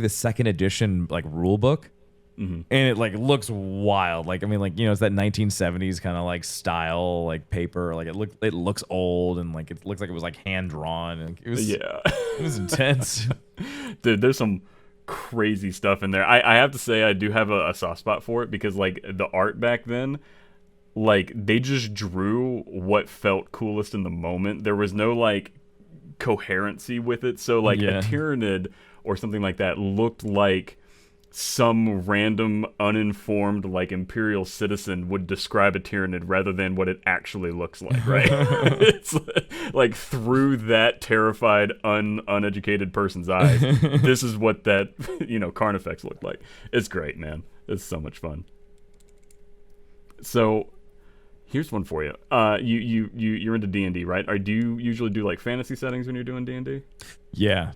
the second edition like rule book, and it like looks wild. Like, I mean, like, it's that 1970s kind of like style, like paper. Like it looks old, and like it looks like it was like hand drawn. And it was intense. Dude, there's some crazy stuff in there. I have to say I do have a soft spot for it, because like the art back then, like they just drew what felt coolest in the moment. There was no like coherency with it, so like a Tyranid or something like that looked like some random uninformed like imperial citizen would describe a Tyranid rather than what it actually looks like, right? It's like through that terrified uneducated person's eyes, this is what that Carnifex looked like. It's great, man. It's so much fun. So here's one for you. You're into D&D, right? Or do you usually do like fantasy settings when you're doing D&D? Yeah.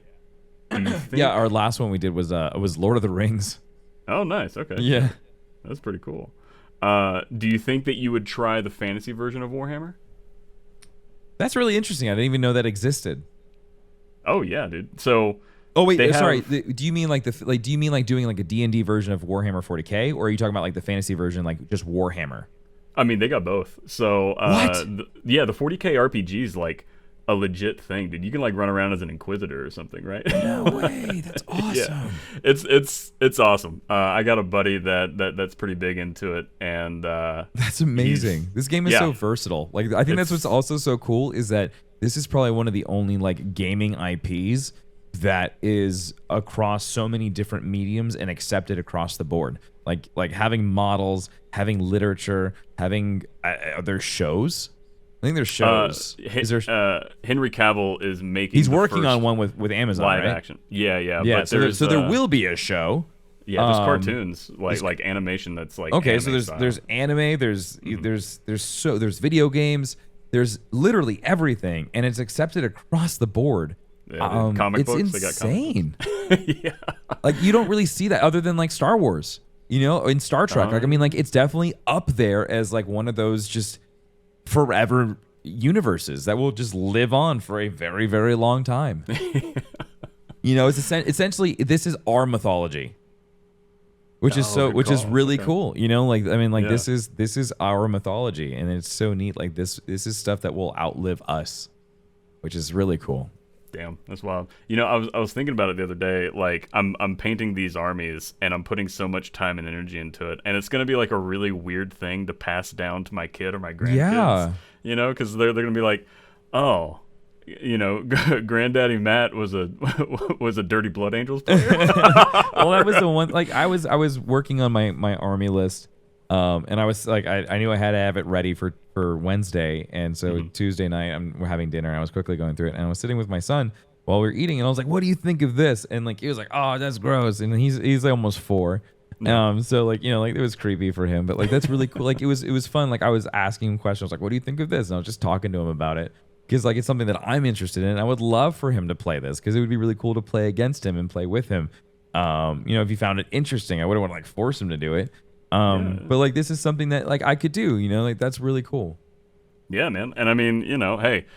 Yeah, our last one we did was Lord of the Rings. Oh, nice. Okay. Yeah. That's pretty cool. Do you think that you would try the fantasy version of Warhammer? That's really interesting. I didn't even know that existed. Oh yeah, dude. So oh wait, sorry. Do you mean like do you mean like doing like a D&D version of Warhammer 40k, or are you talking about like the fantasy version, like just Warhammer? I mean, they got both. So what? The 40k RPG is like a legit thing, dude. You can like run around as an inquisitor or something, right? No way. That's awesome. Yeah. It's awesome. I got a buddy that's pretty big into it, and that's amazing. This game is so versatile. Like, I think that's what's also so cool is that this is probably one of the only like gaming IPs that is across so many different mediums and accepted across the board. Like having models, having literature, having there's shows. I think there's shows. Henry Cavill is making. He's working on one with Amazon, live right? action. Yeah. But so there will be a show. Yeah, there's cartoons like animation that's like okay. So there's anime. There's video games. There's literally everything, and it's accepted across the board. Yeah, comic books. It's insane. Yeah. Like, you don't really see that other than like Star Wars, in Star Trek. Like, I mean, like, it's definitely up there as like one of those just forever universes that will just live on for a very, very long time. It's essentially this is our mythology, which is really cool. This is our mythology, and it's so neat. Like, this is stuff that will outlive us, which is really cool. Damn, that's wild. I was thinking about it the other day. Like, I'm painting these armies, and I'm putting so much time and energy into it, and it's gonna be like a really weird thing to pass down to my kid or my grandkids. Yeah. Because they're gonna be like, oh, Granddaddy Matt was a Dirty Blood Angels player. Well, that was the one. Like, I was working on my army list, and I was like, I knew I had to have it ready for Wednesday, and so Tuesday night we're having dinner, and I was quickly going through it, and I was sitting with my son while we were eating, and I was like, what do you think of this? And like, he was like, oh, that's gross, and he's like almost 4. So like, like, it was creepy for him, but like, that's really cool. Like, it was fun. Like, I was asking him questions like, what do you think of this? And I was just talking to him about it, because like, it's something that I'm interested in, and I would love for him to play this, because it would be really cool to play against him and play with him. If he found it interesting, I wouldn't want to like force him to do it. But like, this is something that like I could do, like, that's really cool. Yeah, man. And I mean, hey,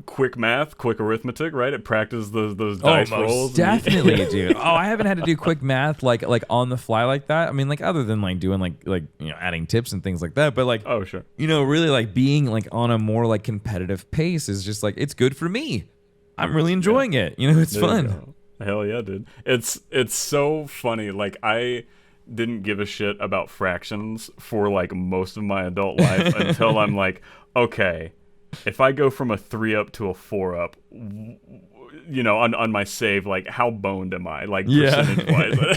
quick math, quick arithmetic, right? It practices those dice rolls. Definitely, dude. I haven't had to do quick math like on the fly like that. I mean, like, other than like doing like adding tips and things like that. But like, oh sure, really like being like on a more like competitive pace is just like, it's good for me. I'm really enjoying it. It's fun. Hell yeah, dude. It's so funny. Like, I didn't give a shit about fractions for like most of my adult life until I'm like, okay, if I go from a 3 up to a 4 up, on my save, like, how boned am I? Like, percentage wise.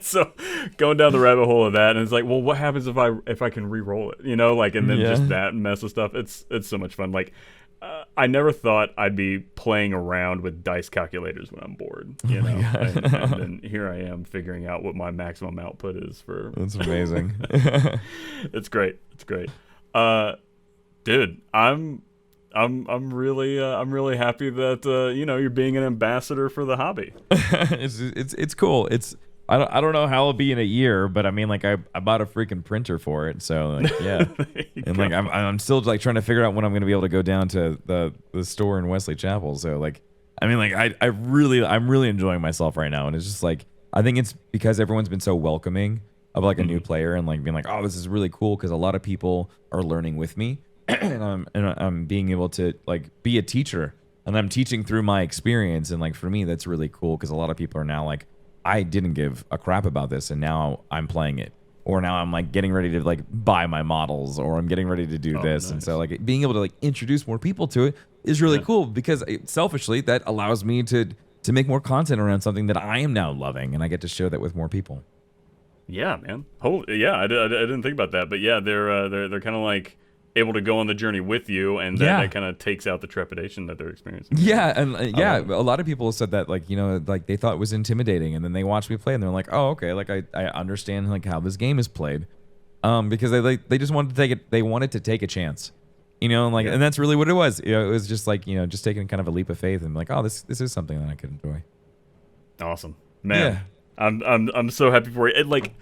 So going down the rabbit hole of that, and it's like, well, what happens if I can re-roll it? Like, and then just that mess of stuff. It's so much fun. Like, I never thought I'd be playing around with dice calculators when I'm bored. And then here I am figuring out what my maximum output is for. That's amazing. It's great. It's great. Dude, I'm really happy that you're being an ambassador for the hobby. It's cool. I don't know how it'll be in a year, but I mean, like, I bought a freaking printer for it, so like, yeah. And like I'm still like trying to figure out when I'm gonna be able to go down to the store in Wesley Chapel. So like, I mean, like, I'm really enjoying myself right now, and it's just like, I think it's because everyone's been so welcoming of like a new player, and like being like, oh, this is really cool, because a lot of people are learning with me, and I'm being able to like be a teacher, and I'm teaching through my experience, and like for me that's really cool, because a lot of people are now like, I didn't give a crap about this, and now I'm playing it, or now I'm like getting ready to like buy my models, or I'm getting ready to do this. Nice. And so like being able to like introduce more people to it is really cool, because selfishly that allows me to make more content around something that I am now loving, and I get to share that with more people. Yeah, man. I didn't think about that, but yeah, they're kind of like able to go on the journey with you, and that kind of takes out the trepidation that they're experiencing. Yeah, and a lot of people said that, like, like they thought it was intimidating, and then they watched me play, and they're like, oh, okay, like I understand like how this game is played, because they just wanted to take it. They wanted to take a chance, and that's really what it was. It was just like just taking kind of a leap of faith, and like, oh, this is something that I could enjoy. Awesome, man. Yeah. I'm so happy for you. Like,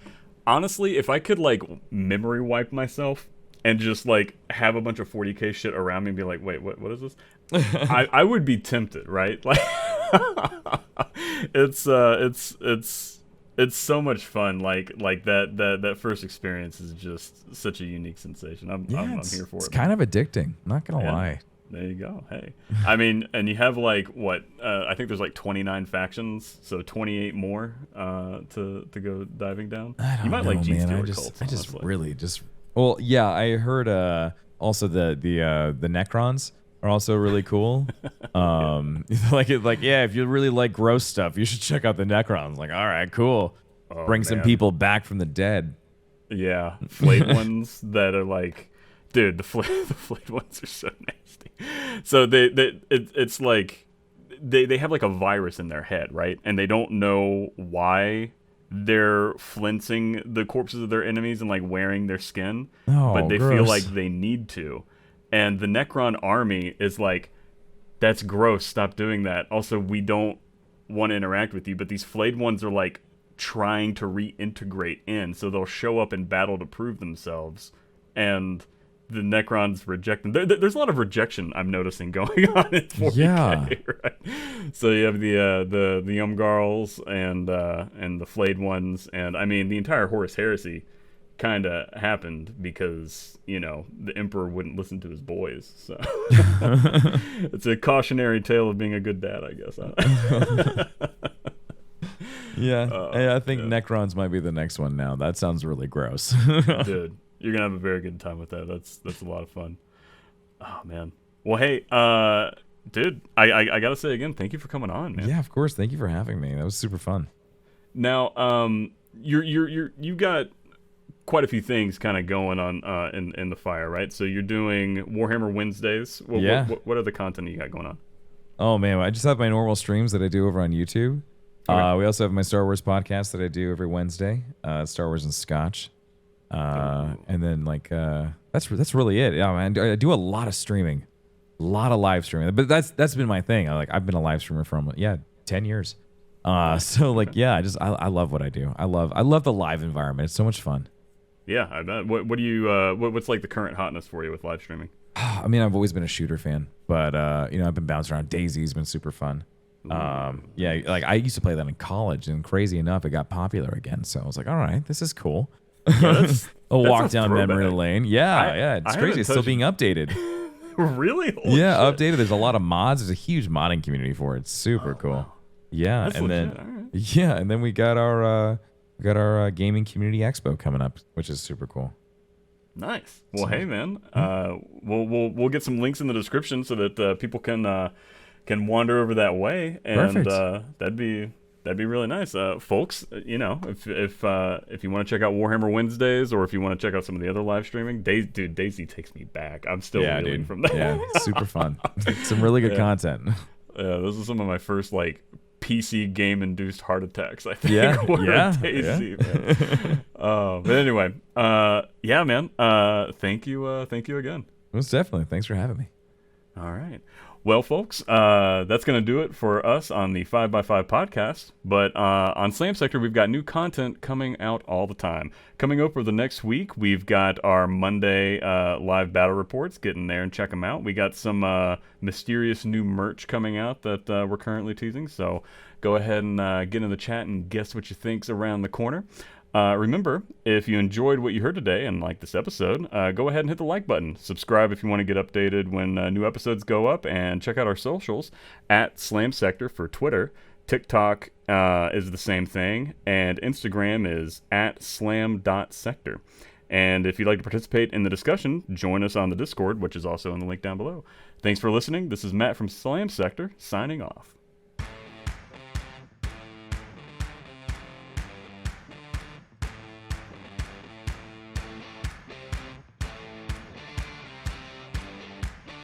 honestly, if I could like memory wipe myself and just like have a bunch of 40k shit around me and be like, wait, what is this? I would be tempted, right? Like, it's so much fun. Like that first experience is just such a unique sensation. I'm here for it. It's kind of addicting. Not gonna lie. There you go. Hey, I mean, and you have like what? I think there's like 29 factions, so 28 more to go diving down. You might like Gene Stealer cults. I just really just. Well, yeah, I heard also the Necrons are also really cool. If you really like gross stuff, you should check out the Necrons. Like, all right, cool. Bring some people back from the dead. Yeah, flayed ones that are like, dude, the flayed ones are so nasty. So it's like they have like a virus in their head, right? And they don't know why they're flinching the corpses of their enemies and like wearing their skin, but they feel like they need to. And the Necron army is like, that's gross, stop doing that. Also, we don't want to interact with you, but these flayed ones are like trying to reintegrate in, so they'll show up in battle to prove themselves, and the Necrons reject them. There's a lot of rejection I'm noticing going on in 40k, right? So you have the Umgarls and the flayed ones, and I mean the entire Horus Heresy kind of happened because the Emperor wouldn't listen to his boys. So it's a cautionary tale of being a good dad, I guess. I think Necrons might be the next one now. That sounds really gross. Dude, you're gonna have a very good time with that. That's a lot of fun. Oh man. Well, hey, dude, I gotta say again, thank you for coming on, man. Yeah, of course. Thank you for having me. That was super fun. Now, you got quite a few things kind of going on in the fire, right? So you're doing Warhammer Wednesdays. What other content you got going on? Oh man, I just have my normal streams that I do over on YouTube. Okay. We also have my Star Wars podcast that I do every Wednesday, Star Wars and Scotch. And then like that's really it. Yeah, man, I do a lot of streaming, a lot of live streaming. But that's been my thing. I've been a live streamer for 10 years. So like I love what I do. I love the live environment. It's so much fun. Yeah, I bet. What do you what's like the current hotness for you with live streaming? I mean, I've always been a shooter fan, but I've been bouncing around. DayZ's been super fun. Like I used to play that in college, and crazy enough, it got popular again. So I was like, all right, this is cool. Yeah, a walk down memory lane. Yeah, it's crazy. It's still being updated. Really? Holy shit. Updated. There's a lot of mods. There's a huge modding community for it. It's super cool. Wow. Yeah, that's and legit. then and then we got our gaming community expo coming up, which is super cool. Nice. Well, hey man, we'll get some links in the description so that people can wander over that way, and that'd be That'd be really nice, folks. You know, if you want to check out Warhammer Wednesdays, or if you want to check out some of the other live streaming, Daisy takes me back. I'm still reeling from that. Yeah, super fun. Some really good content. Yeah, those are some of my first like PC game induced heart attacks. I think. Daisy, man. But anyway, yeah, man. Thank you again. Most definitely. Thanks for having me. All right. Well, folks, that's going to do it for us on the 5x5 podcast. But on Slam Sector, we've got new content coming out all the time. Coming over the next week, we've got our Monday live battle reports. Get in there and check them out. We got some mysterious new merch coming out that we're currently teasing. So go ahead and get in the chat and guess what you think's around the corner. Remember, if you enjoyed what you heard today and like this episode, go ahead and hit the like button. Subscribe if you want to get updated when new episodes go up, and check out our socials at Slam Sector for Twitter. TikTok is the same thing, and Instagram is at slam.sector. And if you'd like to participate in the discussion, join us on the Discord, which is also in the link down below. Thanks for listening. This is Matt from Slam Sector, signing off.